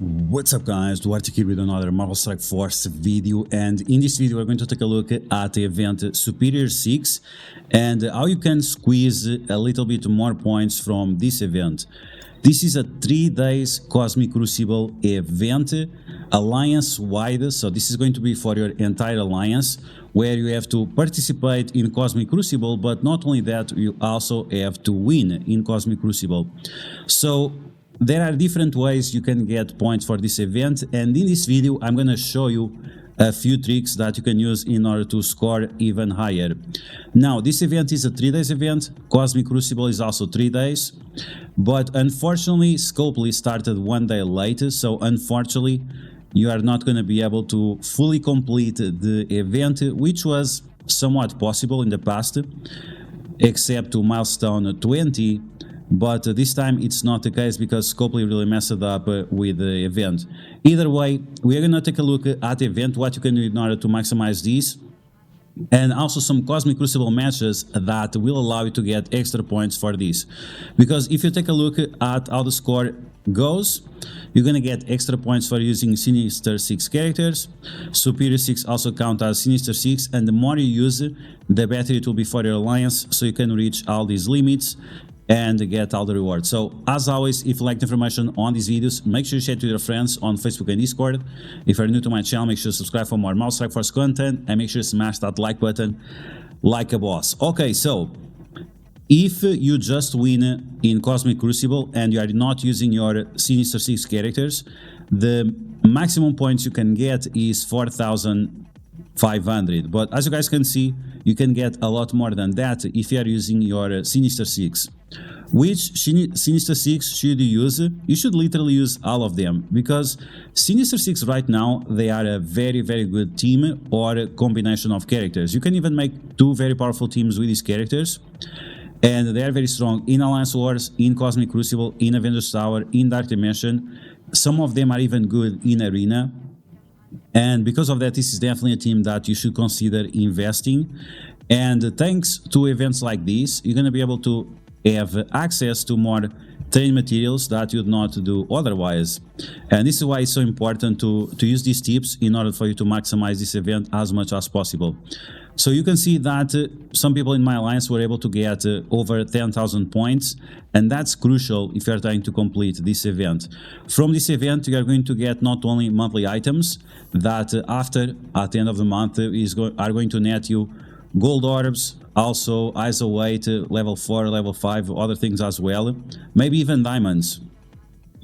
What's up guys, DuArktik with another Marvel Strike Force video, and in this video we're going to take a look at the event Superior 6 and how you can squeeze a little bit more points from this event. This is a 3 days Cosmic Crucible event, alliance wide, so this is going to be for your entire alliance, where you have to participate in Cosmic Crucible, but not only that, you also have to win in Cosmic Crucible. So there are different ways you can get points for this event, and in this video I'm going to show you a few tricks that you can use in order to score even higher. Now, this event is a 3 days event. Cosmic Crucible is also 3 days, but unfortunately Scopely started 1 day late, so unfortunately you are not going to be able to fully complete the event, which was somewhat possible in the past, except to Milestone 20. But this time it's not the case because Scopely really messed up with the event. Either way, we are going to take a look at the event, what you can do in order to maximize this, and also some Cosmic Crucible matches that will allow you to get extra points for this. Because if you take a look at how the score goes, you're going to get extra points for using Sinister 6 characters. Superior 6 also count as Sinister 6, and the more you use, the better it will be for your alliance, so you can reach all these limits and get all the rewards. So as always, if you like the information on these videos, make sure you share it with your friends on Facebook and Discord. If you're new to my channel, make sure to subscribe for more Mouse Strike Force content, and make sure to smash that like button like a boss. Okay, so if you just win in Cosmic Crucible and you are not using your Sinister 6 characters, the maximum points you can get is 4,500, but as you guys can see, you can get a lot more than that if you are using your Sinister 6. Which Sinister 6 should you use? You should literally use all of them, because Sinister 6 right now, they are a very good team or a combination of characters. You can even make 2 very powerful teams with these characters, and they are very strong in Alliance Wars, in Cosmic Crucible, in Avengers Tower, in Dark Dimension. Some of them are even good in Arena. And because of that, this is definitely a team that you should consider investing. And thanks to events like this, you're going to be able to have access to more training materials that you'd not do otherwise. And this is why it's so important to use these tips in order for you to maximize this event as much as possible. So you can see that some people in my alliance were able to get over 10,000 points, and that's crucial if you're trying to complete this event. From this event, you are going to get not only monthly items that at the end of the month are going to net you gold orbs, also ISO weight, level 4, level 5, other things as well, maybe even diamonds.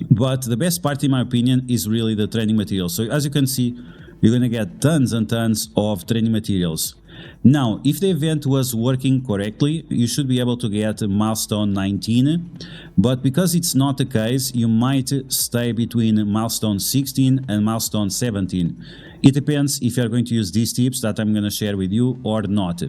But the best part, in my opinion, is really the training materials. So as you can see, you're going to get tons and tons of training materials. Now, if the event was working correctly, you should be able to get Milestone 19, but because it's not the case, you might stay between Milestone 16 and Milestone 17. It depends if you're going to use these tips that I'm going to share with you or not.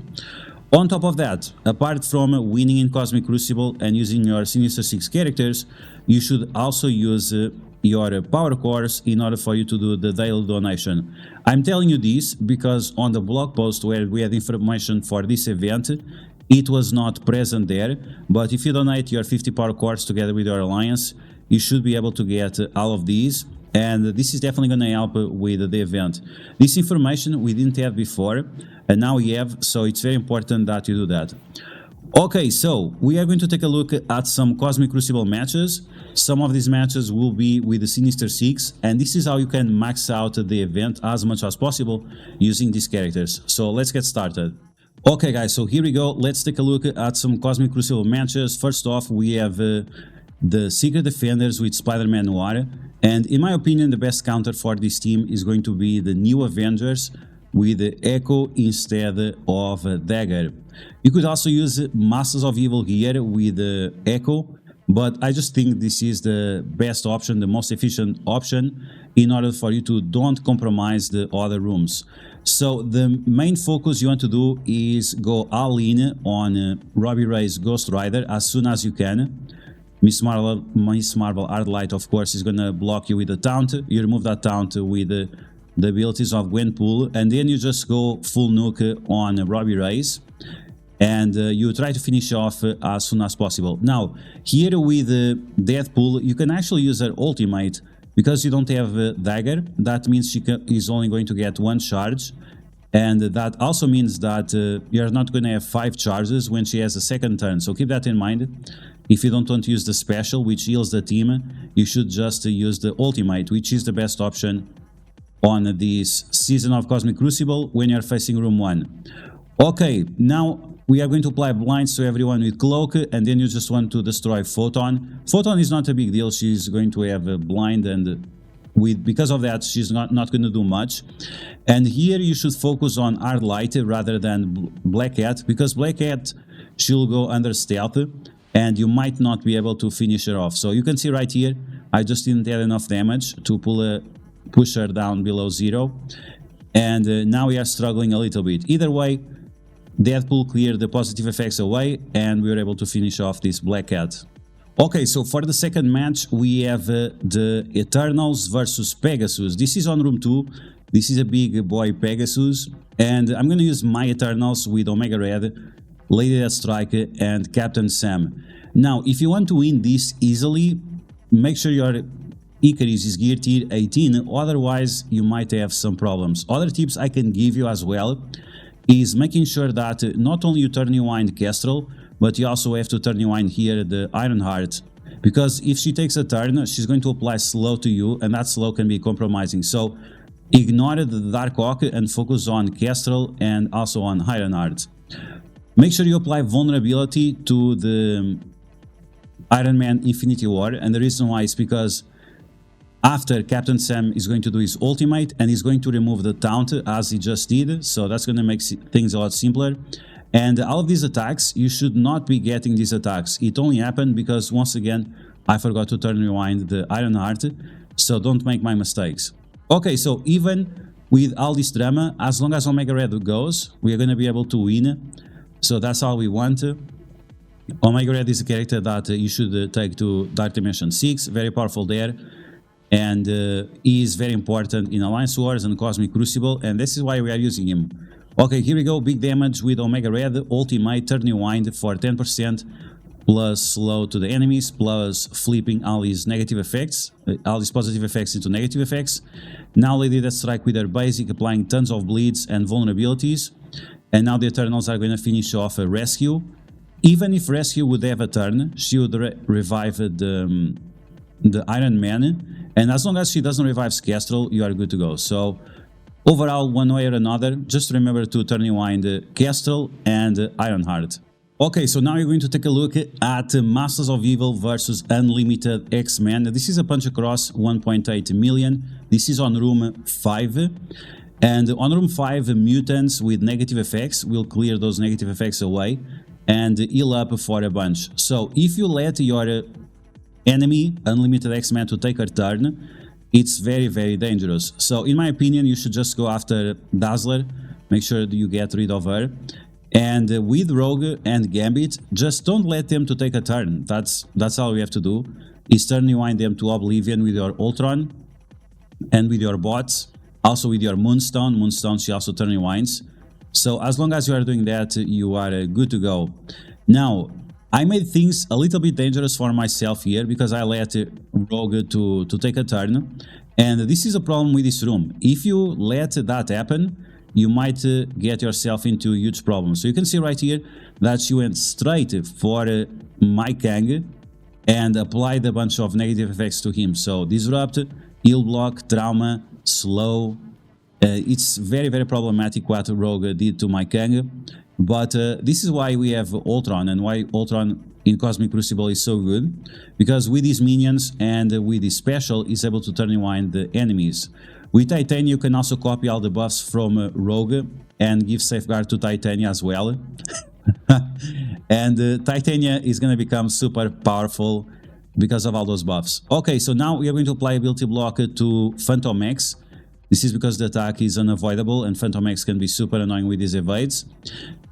On top of that, apart from winning in Cosmic Crucible and using your Sinister 6 characters, you should also use your power cores in order for you to do the daily donation. I'm telling you this because on the blog post where we had information for this event, it was not present there, but if you donate your 50 power cores together with your alliance, you should be able to get all of these, and this is definitely going to help with the event. This information we didn't have before, and now we have, so it's very important that you do that. Okay, so we are going to take a look at some Cosmic Crucible matches. Some of these matches will be with the Sinister 6, and this is how you can max out the event as much as possible using these characters. So let's get started. Okay guys, so here we go. Let's take a look at some Cosmic Crucible matches. First off, we have the Secret Defenders with Spider-Man Noir, and in my opinion, the best counter for this team is going to be the New Avengers with the Echo instead of Dagger. You could also use Masters of Evil here with the Echo, but I just think this is the best option, the most efficient option, in order for you to don't compromise the other rooms. So the main focus you want to do is go all in on Robbie Reyes Ghost Rider as soon as you can. Miss Marvel Ardlight, of course, is going to block you with a taunt. You remove that taunt with the abilities of Gwenpool, and then you just go full nuke on Robbie Reyes, and you try to finish off as soon as possible. Now, here with Deadpool, you can actually use her ultimate because you don't have a dagger, that means she is only going to get 1 charge. And that also means that you're not going to have 5 charges when she has a second turn. So keep that in mind. If you don't want to use the special, which heals the team, you should just use the ultimate, which is the best option on this season of Cosmic Crucible when you're facing room 1. Okay, now we are going to apply blinds to everyone with Cloak, and then you just want to destroy Photon. Photon is not a big deal, she's going to have a blind, and because of that she's not going to do much. And here you should focus on Hard Light rather than Black Cat, because Black Cat, she'll go under stealth and you might not be able to finish her off. So you can see right here, I just didn't have enough damage to push her down below 0, and now we are struggling a little bit. Either way, Deadpool cleared the positive effects away and we were able to finish off this Black Cat. Okay, so for the second match we have the Eternals versus Pegasus. This is on room 2. This is a big boy Pegasus, and I'm gonna use my Eternals with Omega Red, Lady Deathstrike and Captain Sam. Now, if you want to win this easily, make sure your Icarus is gear tier 18, otherwise you might have some problems. Other tips I can give you as well is making sure that not only you turn rewind Kestrel, but you also have to turn rewind here the Ironheart, because if she takes a turn, she's going to apply slow to you, and that slow can be compromising. So ignore the DuArktik and focus on Kestrel and also on Ironheart. Make sure you apply vulnerability to the Iron Man Infinity War, and the reason why is because after Captain Sam is going to do his ultimate and he's going to remove the taunt as he just did, so that's going to make things a lot simpler. And all of these attacks, you should not be getting these attacks. It only happened because, once again, I forgot to turn rewind the Ironheart, so don't make my mistakes. Okay, so even with all this drama, as long as Omega Red goes, we are going to be able to win. So that's all we want. Omega Red is a character that you should take to Dark Dimension 6, very powerful there. And he is very important in Alliance Wars and Cosmic Crucible, and this is why we are using him. Okay, here we go, big damage with Omega Red, ultimate, turn rewind for 10%, plus slow to the enemies, plus flipping all these negative effects, all these positive effects into negative effects. Now Lady Deathstrike with her basic, applying tons of bleeds and vulnerabilities. And now the Eternals are going to finish off a Rescue. Even if Rescue would have a turn, she would revive the Iron Man, and as long as she doesn't revive Kestrel, you are good to go. So overall, one way or another, just remember to turn rewind Kestrel and Ironheart. Okay, so now you're going to take a look at Masters of Evil versus Unlimited X-Men. This is a punch across 1.8 million. This is on room 5. And on room 5, mutants with negative effects will clear those negative effects away and heal up for a bunch. So if you let your enemy, Unlimited X-Men, to take her turn, it's very, very dangerous. So in my opinion, you should just go after Dazzler, make sure that you get rid of her. And with Rogue and Gambit, just don't let them to take a turn. That's all we have to do, is turn rewind them to Oblivion with your Ultron and with your bots. Also with your Moonstone. Moonstone, she also turn rewinds. So as long as you are doing that, you are good to go. Now, I made things a little bit dangerous for myself here because I let Rogue to take a turn. And this is a problem with this room. If you let that happen, you might get yourself into huge problems. So you can see right here that she went straight for my Kang and applied a bunch of negative effects to him. So Disrupt, Heal Block, Trauma, Slow. It's very, very problematic what Rogue did to my Kang. But this is why we have Ultron, and why Ultron in Cosmic Crucible is so good. Because with his minions and with his special, he's able to turn rewind the enemies. With Titania, you can also copy all the buffs from Rogue and give Safeguard to Titania as well. And Titania is going to become super powerful because of all those buffs. Okay, so now we are going to apply ability block to Phantom X. This is because the attack is unavoidable and Phantom X can be super annoying with his evades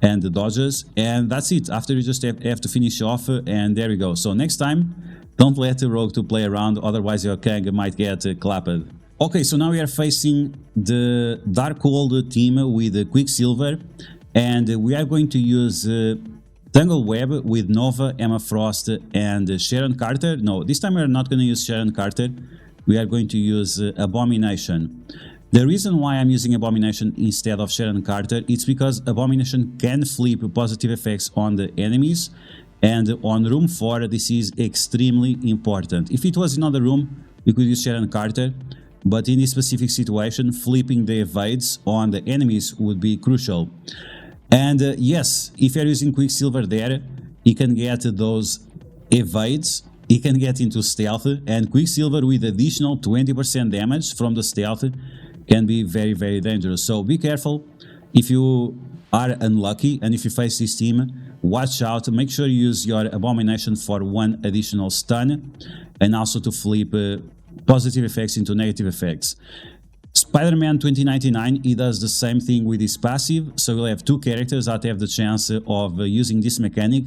and the dodges. And that's it. After you just have to finish off, and there we go. So next time, don't let the Rogue to play around, otherwise your Kang might get clapped. Okay, so now we are facing the Darkhold team with Quicksilver, and we are going to use Tangle Web with Nova, Emma Frost, and Sharon Carter. No, this time we are not going to use Sharon Carter, we are going to use Abomination. The reason why I'm using Abomination instead of Sharon Carter is because Abomination can flip positive effects on the enemies, and on room 4 this is extremely important. If it was in another room, we could use Sharon Carter, but in this specific situation, flipping the evades on the enemies would be crucial. And yes, if you're using Quicksilver there, he can get those evades, he can get into stealth, and Quicksilver with additional 20% damage from the stealth can be very, very dangerous. So be careful if you are unlucky, and if you face this team, watch out. Make sure you use your Abomination for 1 additional stun, and also to flip positive effects into negative effects. Spider-Man 2099, he does the same thing with his passive, so we'll have 2 characters that have the chance of using this mechanic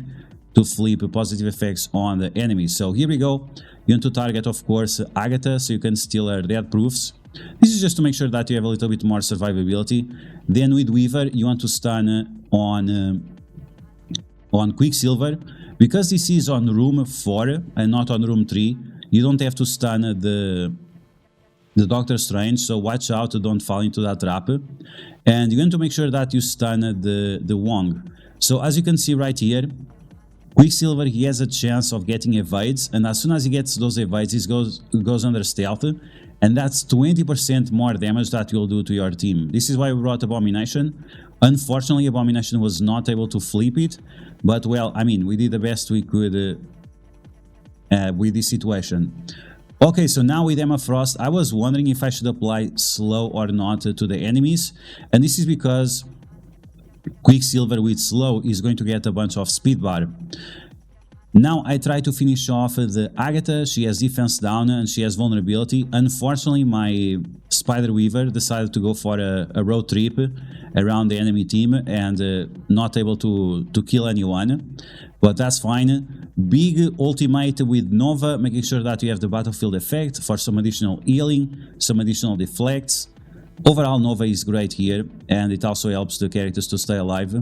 to flip positive effects on the enemies. So here we go. You want to target, of course, Agatha, so you can steal her death proofs. This is just to make sure that you have a little bit more survivability. Then with Weaver, you want to stun on Quicksilver. Because this is on room 4 and not on room 3, you don't have to stun the Doctor Strange, so watch out, don't fall into that trap. And you're going to make sure that you stun the Wong. So as you can see right here, Quicksilver, he has a chance of getting evades, and as soon as he gets those evades, he goes under stealth, and that's 20% more damage that you'll do to your team. This is why we brought Abomination. Unfortunately, Abomination was not able to flip it, but well, I mean, we did the best we could with this situation. Okay, so now with Emma Frost, I was wondering if I should apply slow or not to the enemies, and this is because Quicksilver with slow is going to get a bunch of speed bar. Now I try to finish off the Agatha. She has defense down and she has vulnerability. Unfortunately, my Spider Weaver decided to go for a road trip around the enemy team and not able to kill anyone, but that's fine. Big ultimate with Nova, making sure that you have the battlefield effect for some additional healing, some additional deflects. Overall, Nova is great here, and it also helps the characters to stay alive.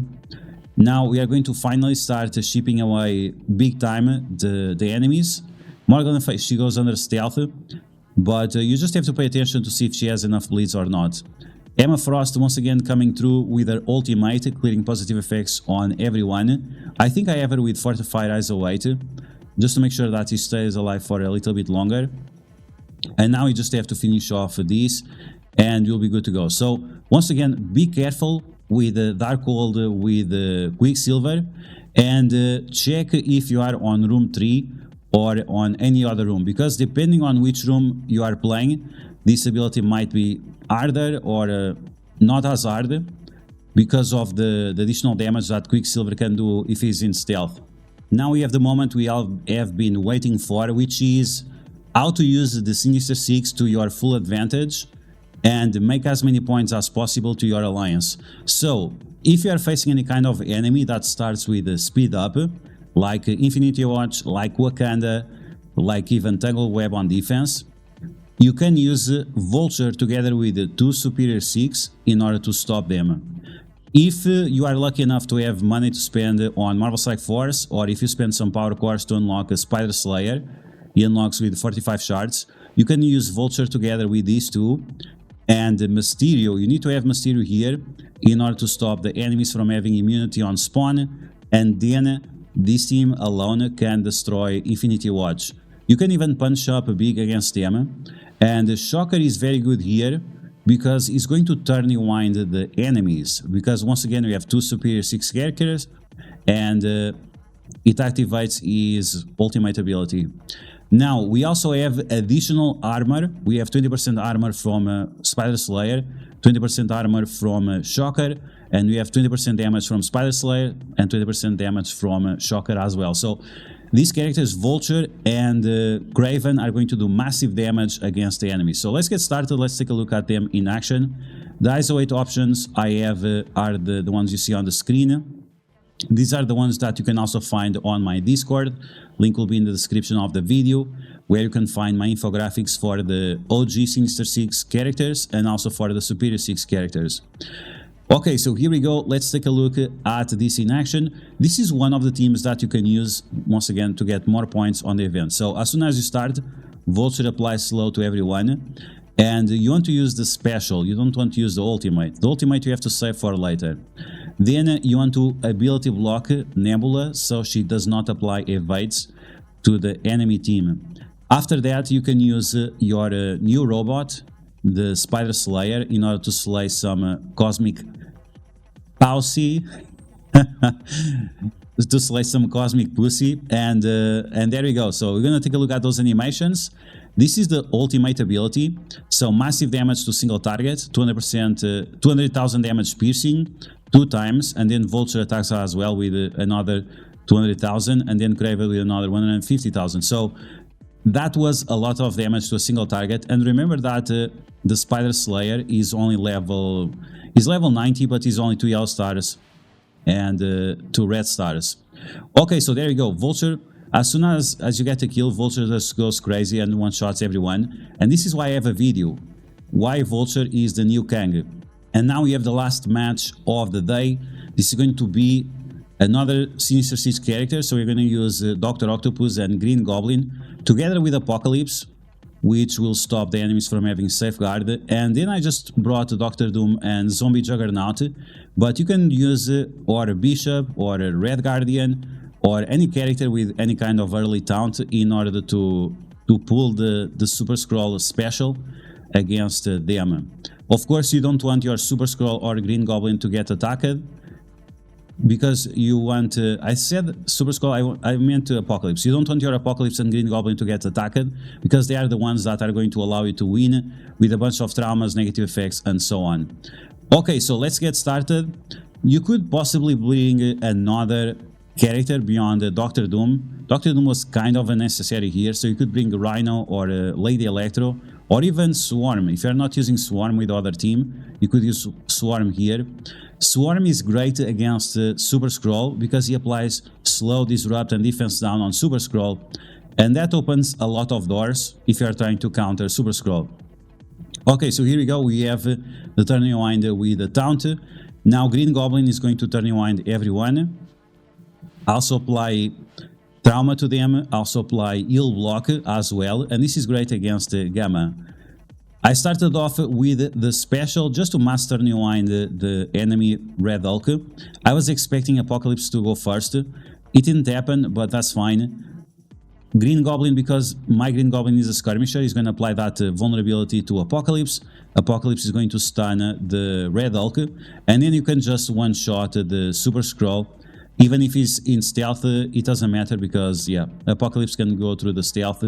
Now we are going to finally start shipping away big time the enemies. Morgan, she goes under stealth, but you just have to pay attention to see if she has enough bleeds or not. Emma Frost once again coming through with her ultimate, clearing positive effects on everyone. I think I have her with Fortified Eyes Await, just to make sure that he stays alive for a little bit longer. And now you just have to finish off this, and you'll be good to go. So once again, be careful with Darkhold with Quicksilver, and check if you are on room 3 or on any other room, because depending on which room you are playing, this ability might be harder or not as hard because of the additional damage that Quicksilver can do if he's in stealth. Now we have the moment we all have been waiting for, which is how to use the Sinister Six to your full advantage and make as many points as possible to your alliance. So if you are facing any kind of enemy that starts with a speed up, like Infinity Watch, like Wakanda, like even Tangle Web on defense, you can use Vulture together with the 2 Superior 6 in order to stop them. If you are lucky enough to have money to spend on Marvel Strike Force, or if you spend some power cores to unlock a Spider Slayer, he unlocks with 45 shards, you can use Vulture together with these two. And Mysterio, you need to have Mysterio here in order to stop the enemies from having immunity on spawn, and then this team alone can destroy Infinity Watch. You can even punch up big against them, and Shocker is very good here because it's going to turn rewind the enemies, because once again we have 2 Superior 6 characters, and it activates his ultimate ability. Now, we also have additional armor. We have 20% armor from Spider Slayer, 20% armor from Shocker, and we have 20% damage from Spider Slayer and 20% damage from Shocker as well. So these characters, Vulture and Craven, are going to do massive damage against the enemy. So let's get started. Let's take a look at them in action. The ISO 8 options I have are the ones you see on the screen. These are the ones that you can also find on my Discord. Link will be in the description of the video, where you can find my infographics for the OG Sinister Six characters and also for the Superior 6 characters. Okay, so here we go. Let's take a look at this in action. This is one of the teams that you can use, once again, to get more points on the event. So as soon as you start, Vulture applies slow to everyone. And you want to use the special, you don't want to use the ultimate. The ultimate you have to save for later. Then you want to ability block Nebula so she does not apply evades to the enemy team. After that you can use your new robot, the Spider Slayer, in order to slay some cosmic pussy. To slay some cosmic pussy, and there we go. So we're gonna take a look at those animations. This is the ultimate ability, so massive damage to single target, 200%, 200,000 damage piercing 2 times, and then Vulture attacks as well with another 200,000, and then Crucible with another 150,000. So that was a lot of damage to a single target. And remember that the Spider Slayer is only level 90, but he's only 2 yellow stars and 2 red stars. Okay, so there you go. Vulture, as soon as you get a kill, Vulture just goes crazy and one-shots everyone. And this is why I have a video, why Vulture is the new Kang. And now we have the last match of the day. This is going to be another Sinister Six character, so we're going to use Dr. Octopus and Green Goblin together with Apocalypse, which will stop the enemies from having safeguard. And then I just brought Dr. Doom and Zombie Juggernaut, but you can use or a Bishop or a Red Guardian or any character with any kind of early taunt in order to pull the Super Skrull special against them. Of course, you don't want your Super Skrull or Green Goblin to get attacked, because you want I said Super Skrull, I meant Apocalypse. You don't want your Apocalypse and Green Goblin to get attacked, because they are the ones that are going to allow you to win with a bunch of traumas, negative effects, and so on. Okay, so let's get started. You could possibly bring another character beyond Dr. Doom. Dr. Doom was kind of unnecessary here, so you could bring Rhino or Lady Electro, or even Swarm. If you're not using Swarm with other team, you could use Swarm here. Swarm is great against Super Skrull because he applies slow, disrupt, and defense down on Super Skrull, and that opens a lot of doors if you are trying to counter Super Skrull. Okay, so here we go. We have the Turning Wind with the taunt. Now Green Goblin is going to Turning Wind everyone. Also apply trauma to them, also apply heal block as well, and this is great against Gamma. I started off with the special just to master Turning Wind the enemy Red Hulk. I was expecting Apocalypse to go first. It didn't happen, but that's fine. Green Goblin, because my Green Goblin is a skirmisher, is going to apply that vulnerability to Apocalypse. Apocalypse is going to stun the Red Hulk, and then you can just one-shot the Super Skrull. Even if he's in stealth, it doesn't matter, because yeah, Apocalypse can go through the stealth,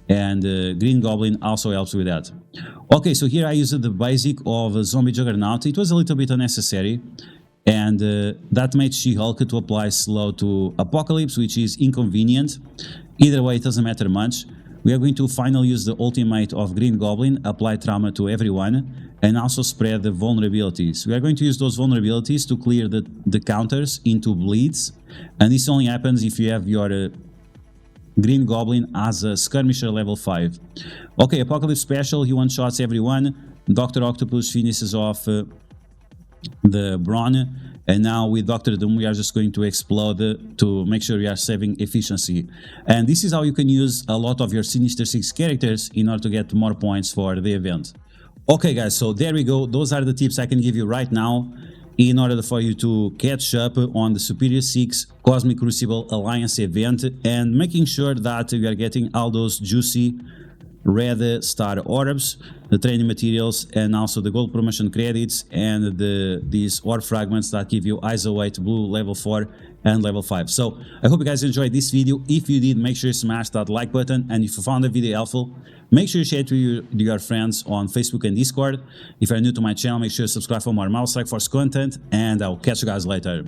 and Green Goblin also helps with that. Okay, so here I used the basic of Zombie Juggernaut. It was a little bit unnecessary, and that made She-Hulk to apply slow to Apocalypse, which is inconvenient. Either way, it doesn't matter much. We are going to finally use the ultimate of Green Goblin, apply trauma to everyone, and also spread the vulnerabilities. We are going to use those vulnerabilities to clear the counters into bleeds, and this only happens if you have your Green Goblin as a skirmisher level 5. Okay, Apocalypse special, he one-shots everyone. Dr. Octopus finishes off the Brawn, and now with Dr. Doom we are just going to explode to make sure we are saving efficiency. And this is how you can use a lot of your Sinister Six characters in order to get more points for the event. Okay guys, so there we go. Those are the tips I can give you right now in order for you to catch up on the Superior 6 Cosmic Crucible Alliance event, and making sure that you are getting all those juicy red star orbs, the training materials, and also the gold promotion credits, and these orb fragments that give you ISO 8 blue level 4 and level 5. So I hope you guys enjoyed this video. If you did, make sure you smash that like button, and if you found the video helpful, make sure you share it to your friends on Facebook and Discord. If you're new to my channel, make sure you subscribe for more Mouse Strike Force content, and I'll catch you guys later.